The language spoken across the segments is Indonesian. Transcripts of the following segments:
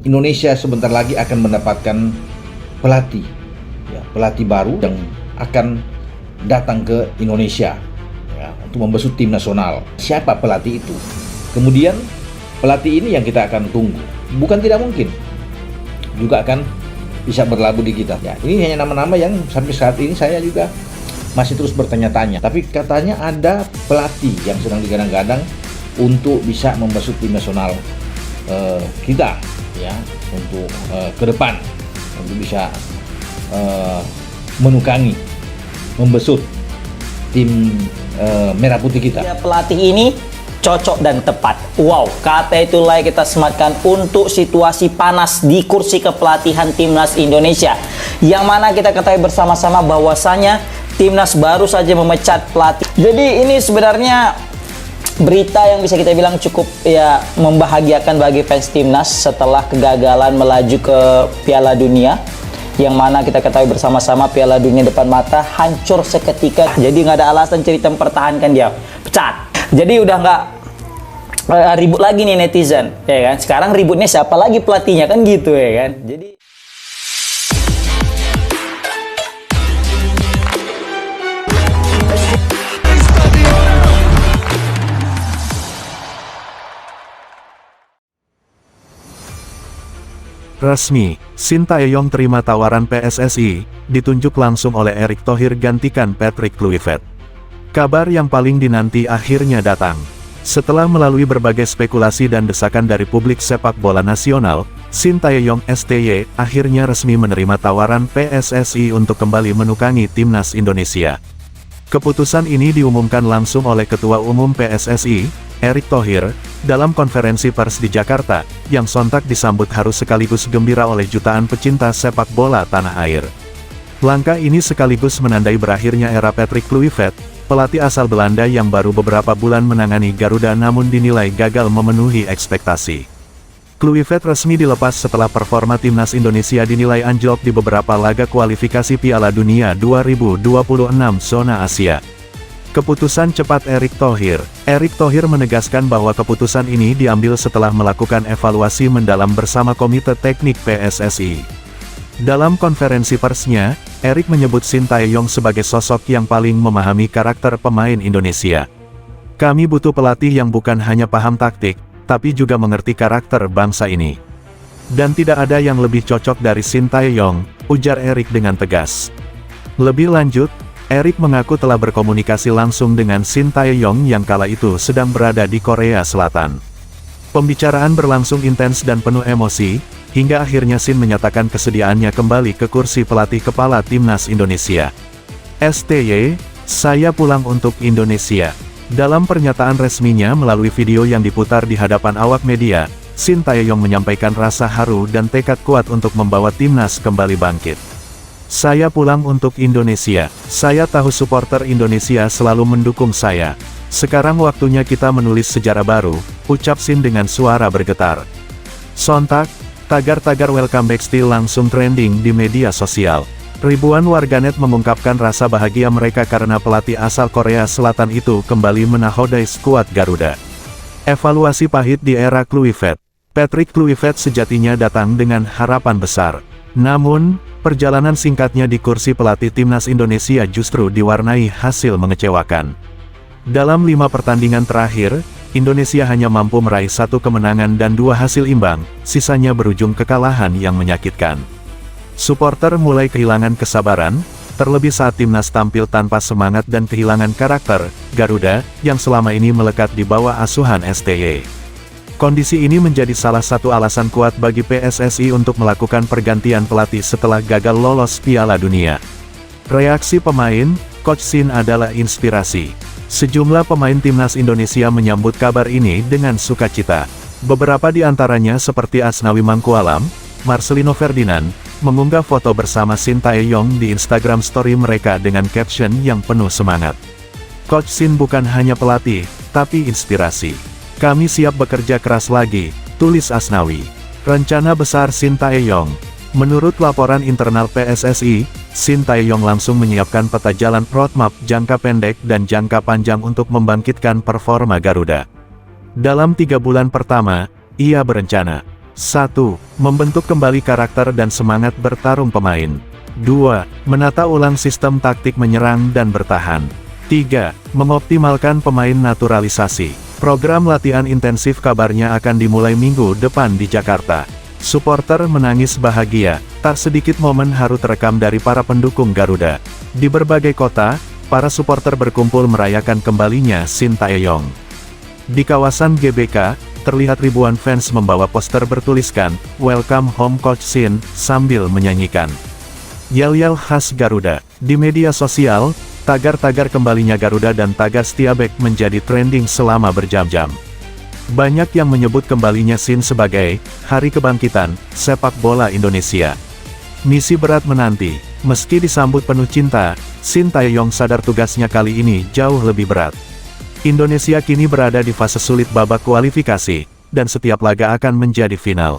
Indonesia sebentar lagi akan mendapatkan pelatih, ya, pelatih baru yang akan datang ke Indonesia, ya, untuk membesut tim nasional. Siapa pelatih itu? Kemudian pelatih ini yang kita akan tunggu. Bukan tidak mungkin juga akan bisa berlabuh di kita. Ya, ini hanya nama-nama yang sampai saat ini saya juga masih terus bertanya-tanya. Tapi katanya ada pelatih yang sedang digadang-gadang untuk bisa membesut tim nasional kita, ya, untuk ke depan, untuk bisa menukangi, membesut tim merah putih kita. Ya, pelatih ini cocok dan tepat. Wow, kata itulah kita sematkan untuk situasi panas di kursi kepelatihan Timnas Indonesia. Yang mana kita ketahui bersama-sama bahwasanya Timnas baru saja memecat pelatih. Jadi ini sebenarnya berita yang bisa kita bilang cukup ya membahagiakan bagi fans Timnas setelah kegagalan melaju ke Piala Dunia. Yang mana kita ketahui bersama-sama Piala Dunia depan mata hancur seketika. Jadi nggak ada alasan cerita mempertahankan dia. Pecat. Jadi udah nggak ribut lagi nih netizen, ya kan? Sekarang ributnya siapa lagi pelatihnya, kan gitu, ya kan? Jadi resmi, Sintayong terima tawaran PSSI, ditunjuk langsung oleh Erick Thohir gantikan Patrick Kluivert. Kabar yang paling dinanti akhirnya datang. Setelah melalui berbagai spekulasi dan desakan dari publik sepak bola nasional, Sintayong STY akhirnya resmi menerima tawaran PSSI untuk kembali menukangi Timnas Indonesia. Keputusan ini diumumkan langsung oleh Ketua Umum PSSI, Erick Thohir, dalam konferensi pers di Jakarta, yang sontak disambut haru sekaligus gembira oleh jutaan pecinta sepak bola tanah air. Langkah ini sekaligus menandai berakhirnya era Patrick Kluivert, pelatih asal Belanda yang baru beberapa bulan menangani Garuda namun dinilai gagal memenuhi ekspektasi. Kluivert resmi dilepas setelah performa Timnas Indonesia dinilai anjlok di beberapa laga kualifikasi Piala Dunia 2026 zona Asia. Keputusan cepat Erick Thohir. Erick Thohir menegaskan bahwa keputusan ini diambil setelah melakukan evaluasi mendalam bersama Komite Teknik PSSI. Dalam konferensi persnya, Erick menyebut Sintayong sebagai sosok yang paling memahami karakter pemain Indonesia. Kami butuh pelatih yang bukan hanya paham taktik, tapi juga mengerti karakter bangsa ini. Dan tidak ada yang lebih cocok dari Sintayong, ujar Erick dengan tegas. Lebih lanjut, Erick mengaku telah berkomunikasi langsung dengan Sintayong yang kala itu sedang berada di Korea Selatan. Pembicaraan berlangsung intens dan penuh emosi, hingga akhirnya Sin menyatakan kesediaannya kembali ke kursi pelatih kepala Timnas Indonesia. STY, saya pulang untuk Indonesia. Dalam pernyataan resminya melalui video yang diputar di hadapan awak media, Sintayong menyampaikan rasa haru dan tekad kuat untuk membawa Timnas kembali bangkit. Saya pulang untuk Indonesia. Saya tahu supporter Indonesia selalu mendukung saya. Sekarang waktunya kita menulis sejarah baru, ucap Sin dengan suara bergetar. Sontak, tagar-tagar welcome back still langsung trending di media sosial. Ribuan warganet mengungkapkan rasa bahagia mereka karena pelatih asal Korea Selatan itu kembali menakodai skuad Garuda. Evaluasi pahit di era Kluivert. Patrick Kluivert sejatinya datang dengan harapan besar. Namun, perjalanan singkatnya di kursi pelatih Timnas Indonesia justru diwarnai hasil mengecewakan. Dalam 5 pertandingan terakhir, Indonesia hanya mampu meraih 1 kemenangan dan 2 hasil imbang, sisanya berujung kekalahan yang menyakitkan. Supporter mulai kehilangan kesabaran, terlebih saat Timnas tampil tanpa semangat dan kehilangan karakter Garuda, yang selama ini melekat di bawah asuhan STY. Kondisi ini menjadi salah satu alasan kuat bagi PSSI untuk melakukan pergantian pelatih setelah gagal lolos Piala Dunia. Reaksi pemain, Coach Sin adalah inspirasi. Sejumlah pemain Timnas Indonesia menyambut kabar ini dengan sukacita. Beberapa di antaranya seperti Asnawi Mangkualam, Marcelino Ferdinand, mengunggah foto bersama Sintayong di Instagram story mereka dengan caption yang penuh semangat. Coach Sin bukan hanya pelatih, tapi inspirasi. Kami siap bekerja keras lagi, tulis Asnawi. Rencana besar Sintayong. Menurut laporan internal PSSI, Sintayong langsung menyiapkan peta jalan roadmap jangka pendek dan jangka panjang untuk membangkitkan performa Garuda. Dalam 3 bulan pertama, ia berencana 1. Membentuk kembali karakter dan semangat bertarung pemain. 2. Menata ulang sistem taktik menyerang dan bertahan. 3. Mengoptimalkan pemain naturalisasi. Program latihan intensif kabarnya akan dimulai minggu depan di Jakarta. Supporter menangis bahagia, tak sedikit momen haru terekam dari para pendukung Garuda. Di berbagai kota, para supporter berkumpul merayakan kembalinya Shin Tae-yong. Di kawasan GBK, terlihat ribuan fans membawa poster bertuliskan, "Welcome Home Coach Shin," sambil menyanyikan yel-yel khas Garuda. Di media sosial, tagar-tagar kembalinya Garuda dan tagar Setiabek menjadi trending selama berjam-jam. Banyak yang menyebut kembalinya Shin sebagai hari kebangkitan sepak bola Indonesia. Misi berat menanti, meski disambut penuh cinta, Shin Tae-yong sadar tugasnya kali ini jauh lebih berat. Indonesia kini berada di fase sulit babak kualifikasi, dan setiap laga akan menjadi final.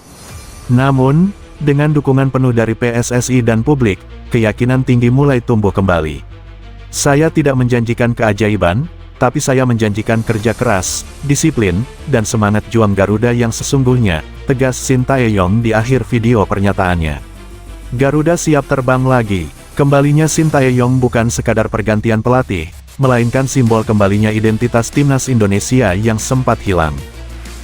Namun, dengan dukungan penuh dari PSSI dan publik, keyakinan tinggi mulai tumbuh kembali. Saya tidak menjanjikan keajaiban, tapi saya menjanjikan kerja keras, disiplin, dan semangat juang Garuda yang sesungguhnya, tegas Shin Tae-yong di akhir video pernyataannya. Garuda siap terbang lagi. Kembalinya Shin Tae-yong bukan sekadar pergantian pelatih, melainkan simbol kembalinya identitas timnas Indonesia yang sempat hilang.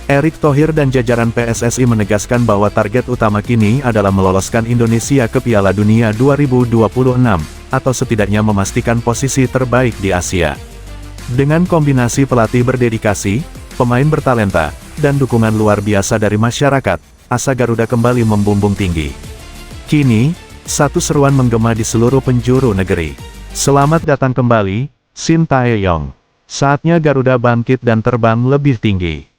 Erick Thohir dan jajaran PSSI menegaskan bahwa target utama kini adalah meloloskan Indonesia ke Piala Dunia 2026, atau setidaknya memastikan posisi terbaik di Asia. Dengan kombinasi pelatih berdedikasi, pemain bertalenta, dan dukungan luar biasa dari masyarakat, asa Garuda kembali membumbung tinggi. Kini, satu seruan menggema di seluruh penjuru negeri. Selamat datang kembali, Shin Tae-yong. Saatnya Garuda bangkit dan terbang lebih tinggi.